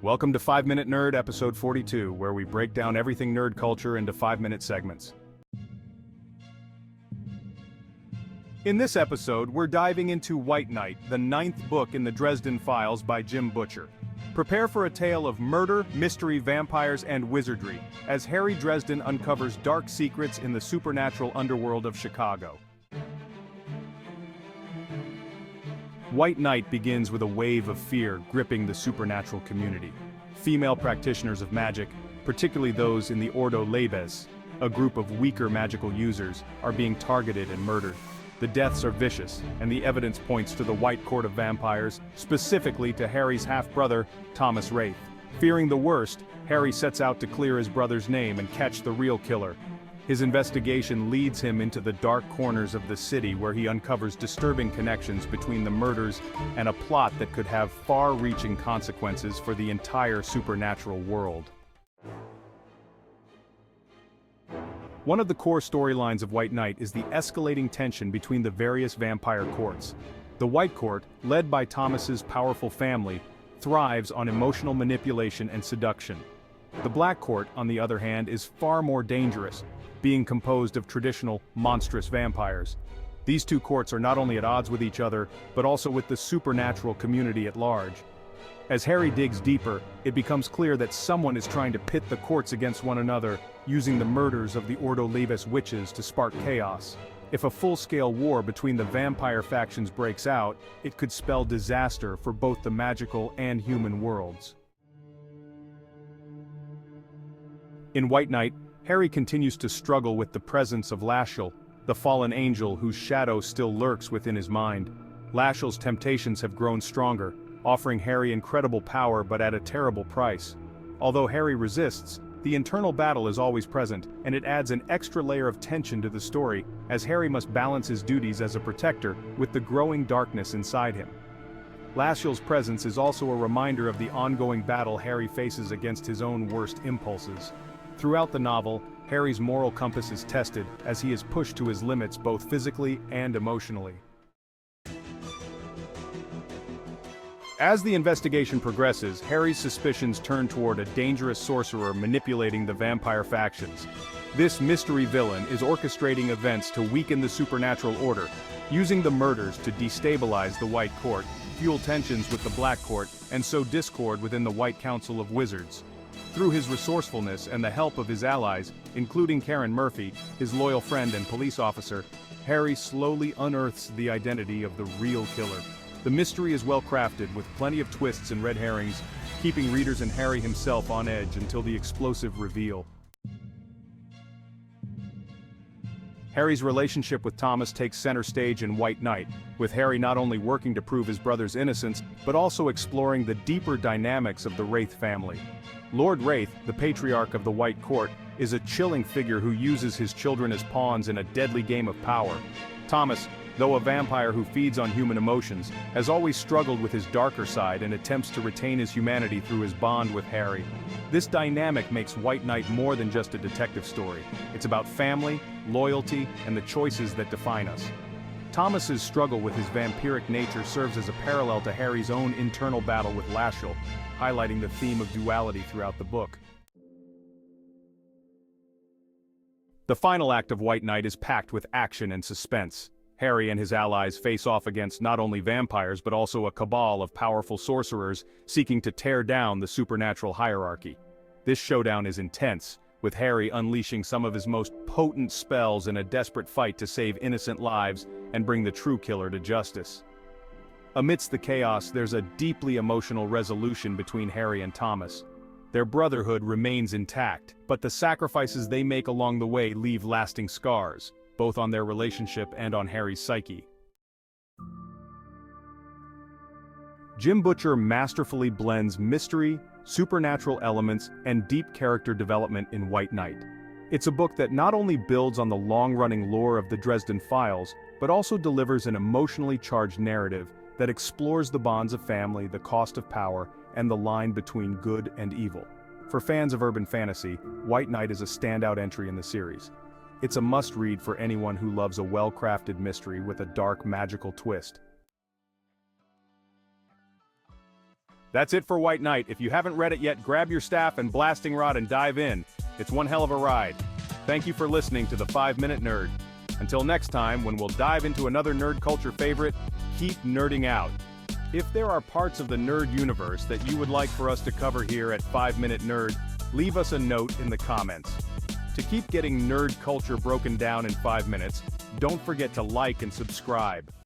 Welcome to 5 Minute Nerd, episode 42, where we break down everything nerd culture into 5-minute segments. In this episode, we're diving into White Knight, the 9th book in the Dresden Files by Jim Butcher. Prepare for a tale of murder, mystery, vampires, and wizardry, as Harry Dresden uncovers dark secrets in the supernatural underworld of Chicago. White Knight begins with a wave of fear gripping the supernatural community. Female practitioners of magic, particularly those in the Ordo Labes, a group of weaker magical users, are being targeted and murdered. The deaths are vicious, and the evidence points to the White Court of Vampires, specifically to Harry's half-brother, Thomas Wraith. Fearing the worst, Harry sets out to clear his brother's name and catch the real killer. His investigation leads him into the dark corners of the city where he uncovers disturbing connections between the murders and a plot that could have far-reaching consequences for the entire supernatural world. One of the core storylines of White Knight is the escalating tension between the various vampire courts. The White Court, led by Thomas's powerful family, thrives on emotional manipulation and seduction. The Black Court, on the other hand, is far more dangerous, being composed of traditional, monstrous vampires. These two courts are not only at odds with each other, but also with the supernatural community at large. As Harry digs deeper, it becomes clear that someone is trying to pit the courts against one another, using the murders of the Ordo Labes witches to spark chaos. If a full-scale war between the vampire factions breaks out, it could spell disaster for both the magical and human worlds. In White Knight, Harry continues to struggle with the presence of Lashiel, the fallen angel whose shadow still lurks within his mind. Lashiel's temptations have grown stronger, offering Harry incredible power but at a terrible price. Although Harry resists, the internal battle is always present, and it adds an extra layer of tension to the story, as Harry must balance his duties as a protector with the growing darkness inside him. Lashiel's presence is also a reminder of the ongoing battle Harry faces against his own worst impulses. Throughout the novel, Harry's moral compass is tested as he is pushed to his limits both physically and emotionally. As the investigation progresses, Harry's suspicions turn toward a dangerous sorcerer manipulating the vampire factions. This mystery villain is orchestrating events to weaken the supernatural order, using the murders to destabilize the White Court, fuel tensions with the Black Court, and sow discord within the White Council of Wizards. Through his resourcefulness and the help of his allies, including Karen Murphy, his loyal friend and police officer, Harry slowly unearths the identity of the real killer. The mystery is well crafted, with plenty of twists and red herrings, keeping readers and Harry himself on edge until the explosive reveal. Harry's relationship with Thomas takes center stage in White Knight, with Harry not only working to prove his brother's innocence, but also exploring the deeper dynamics of the Wraith family. Lord Wraith, the patriarch of the White Court, is a chilling figure who uses his children as pawns in a deadly game of power. Thomas, though a vampire who feeds on human emotions, has always struggled with his darker side and attempts to retain his humanity through his bond with Harry. This dynamic makes White Knight more than just a detective story. It's about family, loyalty, and the choices that define us. Thomas's struggle with his vampiric nature serves as a parallel to Harry's own internal battle with Lashiel, highlighting the theme of duality throughout the book. The final act of White Knight is packed with action and suspense. Harry and his allies face off against not only vampires but also a cabal of powerful sorcerers seeking to tear down the supernatural hierarchy. This showdown is intense, with Harry unleashing some of his most potent spells in a desperate fight to save innocent lives and bring the true killer to justice. Amidst the chaos, there's a deeply emotional resolution between Harry and Thomas. Their brotherhood remains intact, but the sacrifices they make along the way leave lasting scars, both on their relationship and on Harry's psyche. Jim Butcher masterfully blends mystery, supernatural elements, and deep character development in White Knight. It's a book that not only builds on the long-running lore of the Dresden Files, but also delivers an emotionally charged narrative that explores the bonds of family, the cost of power, and the line between good and evil. For fans of urban fantasy, White Knight is a standout entry in the series. It's a must-read for anyone who loves a well-crafted mystery with a dark, magical twist. That's it for White Knight. If you haven't read it yet, grab your staff and blasting rod and dive in. It's one hell of a ride. Thank you for listening to the 5-Minute Nerd. Until next time, when we'll dive into another nerd culture favorite, keep nerding out. If there are parts of the nerd universe that you would like for us to cover here at 5-Minute Nerd, leave us a note in the comments. To keep getting nerd culture broken down in 5 minutes, don't forget to like and subscribe.